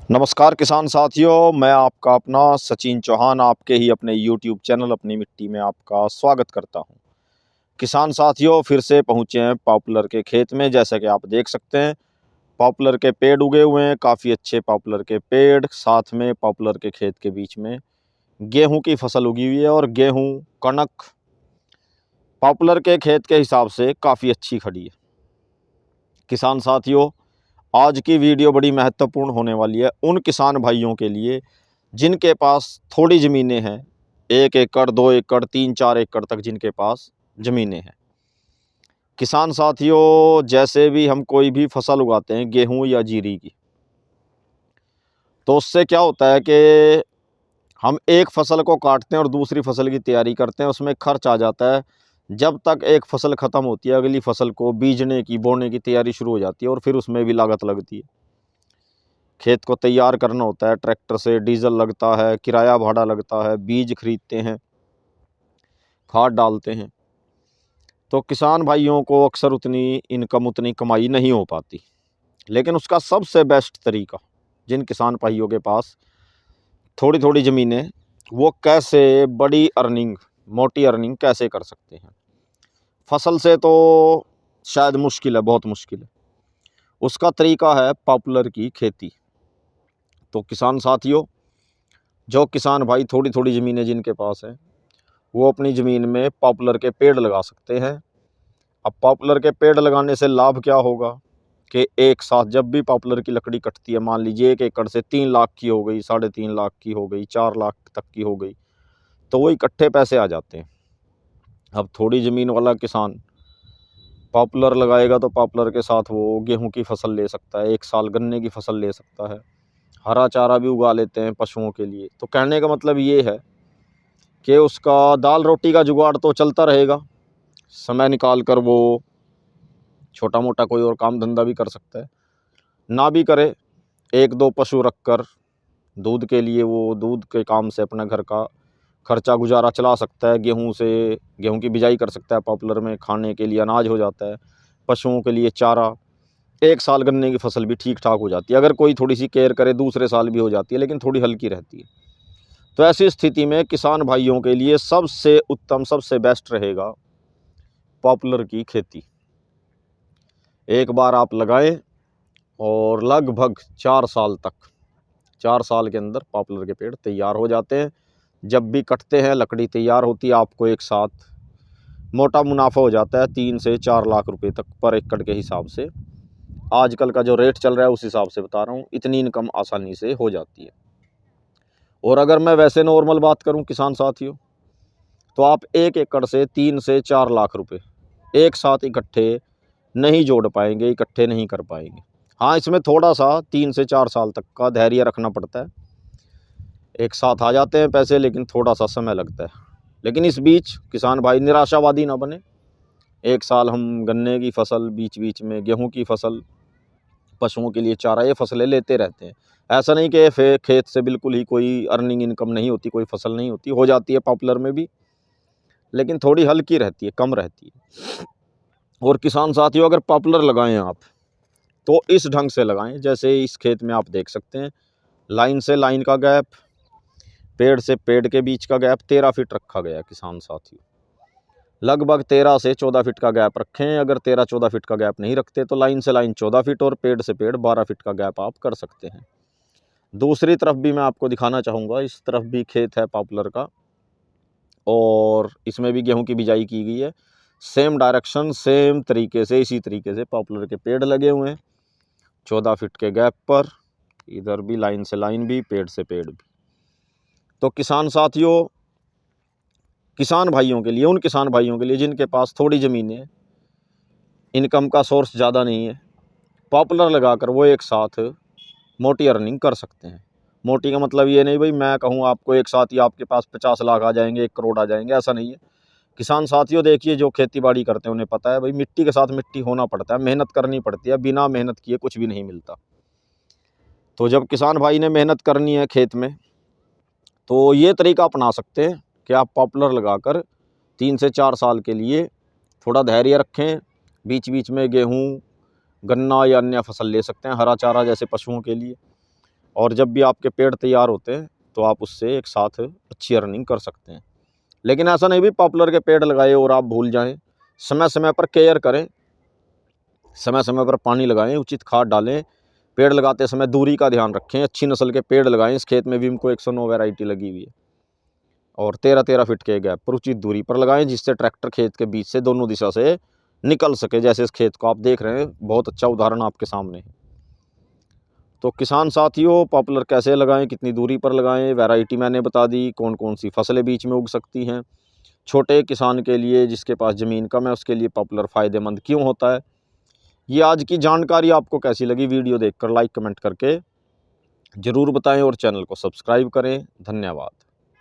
नमस्कार किसान साथियों, मैं आपका अपना सचिन चौहान आपके ही अपने YouTube चैनल अपनी मिट्टी में आपका स्वागत करता हूं। किसान साथियों, फिर से पहुंचे हैं पॉपुलर के खेत में। जैसा कि आप देख सकते हैं, पॉपुलर के पेड़ उगे हुए हैं, काफ़ी अच्छे पॉपुलर के पेड़। साथ में पॉपुलर के खेत के बीच में गेहूं की फसल उगी हुई है और गेहूं कणक पॉपुलर के खेत के हिसाब से काफ़ी अच्छी खड़ी है। किसान साथियों, आज की वीडियो बड़ी महत्वपूर्ण होने वाली है उन किसान भाइयों के लिए जिनके पास थोड़ी ज़मीनें हैं, 1 एकड़ 2 एकड़ 3-4 एकड़ तक जिनके पास ज़मीनें हैं। किसान साथियों, जैसे भी हम कोई भी फसल उगाते हैं, गेहूं या जीरी की, तो उससे क्या होता है कि हम एक फसल को काटते हैं और दूसरी फसल की तैयारी करते हैं, उसमें खर्च आ जाता है। जब तक एक फसल ख़त्म होती है, अगली फसल को बीजने की बोने की तैयारी शुरू हो जाती है और फिर उसमें भी लागत लगती है। खेत को तैयार करना होता है, ट्रैक्टर से डीजल लगता है, किराया भाड़ा लगता है, बीज खरीदते हैं, खाद डालते हैं। तो किसान भाइयों को अक्सर उतनी इनकम, उतनी कमाई नहीं हो पाती। लेकिन उसका सबसे बेस्ट तरीका, जिन किसान भाइयों के पास थोड़ी थोड़ी ज़मीनें, वो कैसे बड़ी अर्निंग, मोटी अर्निंग कैसे कर सकते हैं। फसल से तो शायद मुश्किल है, बहुत मुश्किल है। उसका तरीका है पॉपुलर की खेती। तो किसान साथियों, जो किसान भाई थोड़ी थोड़ी ज़मीनें जिनके पास हैं, वो अपनी ज़मीन में पॉपुलर के पेड़ लगा सकते हैं। अब पॉपुलर के पेड़ लगाने से लाभ क्या होगा कि एक साथ जब भी पॉपुलर की लकड़ी कटती है, मान लीजिए 1 एकड़ से 3 लाख की हो गई, 3.5 लाख की हो गई, 4 लाख तक की हो गई, तो वो इकट्ठे पैसे आ जाते हैं। अब थोड़ी ज़मीन वाला किसान पॉपुलर लगाएगा तो पॉपुलर के साथ वो गेहूं की फसल ले सकता है, 1 साल गन्ने की फसल ले सकता है, हरा चारा भी उगा लेते हैं पशुओं के लिए। तो कहने का मतलब ये है कि उसका दाल रोटी का जुगाड़ तो चलता रहेगा। समय निकाल कर वो छोटा मोटा कोई और काम धंधा भी कर सकता है। ना भी करे, 1-2 पशु रख कर दूध के लिए, वो दूध के काम से अपना घर का खर्चा गुजारा चला सकता है। गेहूं से गेहूं की बिजाई कर सकता है, पॉपुलर में खाने के लिए अनाज हो जाता है, पशुओं के लिए चारा। 1 साल गन्ने की फसल भी ठीक ठाक हो जाती है। अगर कोई थोड़ी सी केयर करे, दूसरे साल भी हो जाती है, लेकिन थोड़ी हल्की रहती है। तो ऐसी स्थिति में किसान भाइयों के लिए सबसे उत्तम, सबसे बेस्ट रहेगा पॉपुलर की खेती। एक बार आप लगाएं और लगभग 4 साल तक, 4 साल के अंदर पॉपुलर के पेड़ तैयार हो जाते हैं। जब भी कटते हैं, लकड़ी तैयार होती है, आपको एक साथ मोटा मुनाफा हो जाता है 3 से 4 लाख रुपए तक पर एकड़ के हिसाब से। आजकल का जो रेट चल रहा है उस हिसाब से बता रहा हूँ, इतनी इनकम आसानी से हो जाती है। और अगर मैं वैसे नॉर्मल बात करूँ किसान साथियों, तो आप 1 एकड़ से 3 से 4 लाख रुपए एक साथ इकट्ठे नहीं जोड़ पाएंगे, इकट्ठे नहीं कर पाएंगे। हाँ, इसमें थोड़ा सा 3 से 4 साल तक का धैर्य रखना पड़ता है। एक साथ आ जाते हैं पैसे, लेकिन थोड़ा सा समय लगता है। लेकिन इस बीच किसान भाई निराशावादी ना बने। 1 साल हम गन्ने की फसल, बीच बीच में गेहूं की फसल, पशुओं के लिए चारा, ये फसलें लेते रहते हैं। ऐसा नहीं कि खेत से बिल्कुल ही कोई अर्निंग इनकम नहीं होती, कोई फसल नहीं होती, हो जाती है पॉपुलर में भी, लेकिन थोड़ी हल्की रहती है, कम रहती है। और किसान साथियों, अगर पॉपुलर लगाएं आप, तो इस ढंग से लगाएं जैसे इस खेत में आप देख सकते हैं। लाइन से लाइन का गैप, पेड़ से पेड़ के बीच का गैप 13 फीट रखा गया है किसान साथियों। लगभग 13 से 14 फीट का गैप रखें। अगर 13-14 फीट का गैप नहीं रखते तो लाइन से लाइन 14 फीट और पेड़ से पेड़ 12 फीट का गैप आप कर सकते हैं। दूसरी तरफ भी मैं आपको दिखाना चाहूँगा, इस तरफ भी खेत है पॉपुलर का और इसमें भी गेहूं की बिजाई की गई है। सेम डायरेक्शन, सेम तरीके से, इसी तरीके से पॉपुलर के पेड़ लगे हुए हैं 14 फीट के गैप पर। इधर भी लाइन से लाइन भी, पेड़ से पेड़ भी। तो किसान साथियों, किसान भाइयों के लिए, उन किसान भाइयों के लिए जिनके पास थोड़ी ज़मीनें हैं, इनकम का सोर्स ज़्यादा नहीं है, पॉपुलर लगाकर वो एक साथ मोटी अर्निंग कर सकते हैं। मोटी का मतलब ये नहीं भाई मैं कहूँ आपको एक साथ ही आपके पास 50 लाख आ जाएंगे, 1 करोड़ आ जाएंगे, ऐसा नहीं है। किसान साथियों देखिए, जो खेती बाड़ी करते हैं उन्हें पता है भाई, मिट्टी के साथ मिट्टी होना पड़ता है, मेहनत करनी पड़ती है। बिना मेहनत किए कुछ भी नहीं मिलता। तो जब किसान भाई ने मेहनत करनी है खेत में, तो ये तरीका अपना सकते हैं कि आप पॉपुलर लगाकर 3 से 4 साल के लिए थोड़ा धैर्य रखें। बीच बीच में गेहूँ, गन्ना या अन्य फसल ले सकते हैं, हरा चारा जैसे पशुओं के लिए। और जब भी आपके पेड़ तैयार होते हैं तो आप उससे एक साथ अच्छी अर्निंग कर सकते हैं। लेकिन ऐसा नहीं भी पॉपुलर के पेड़ लगाए और आप भूल जाएं। समय समय पर केयर करें, समय समय पर पानी लगाएं, उचित खाद डालें। पेड़ लगाते समय दूरी का ध्यान रखें, अच्छी नस्ल के पेड़ लगाएं। इस खेत में भी हमको 109 वैरायटी लगी हुई है और 13-13 फीट के गैप पर उचित दूरी पर लगाएं, जिससे ट्रैक्टर खेत के बीच से दोनों दिशा से निकल सके। जैसे इस खेत को आप देख रहे हैं, बहुत अच्छा उदाहरण आपके सामने है। तो किसान साथियों, पॉपुलर कैसे लगाएं, कितनी दूरी पर लगाएं, वैरायटी मैंने बता दी, कौन कौन सी फसलें बीच में उग सकती हैं। छोटे किसान के लिए, जिसके पास ज़मीन कम है, उसके लिए पॉपुलर फ़ायदेमंद क्यों होता है। ये आज की जानकारी आपको कैसी लगी? वीडियो देखकर लाइक कमेंट करके ज़रूर बताएं और चैनल को सब्सक्राइब करें। धन्यवाद।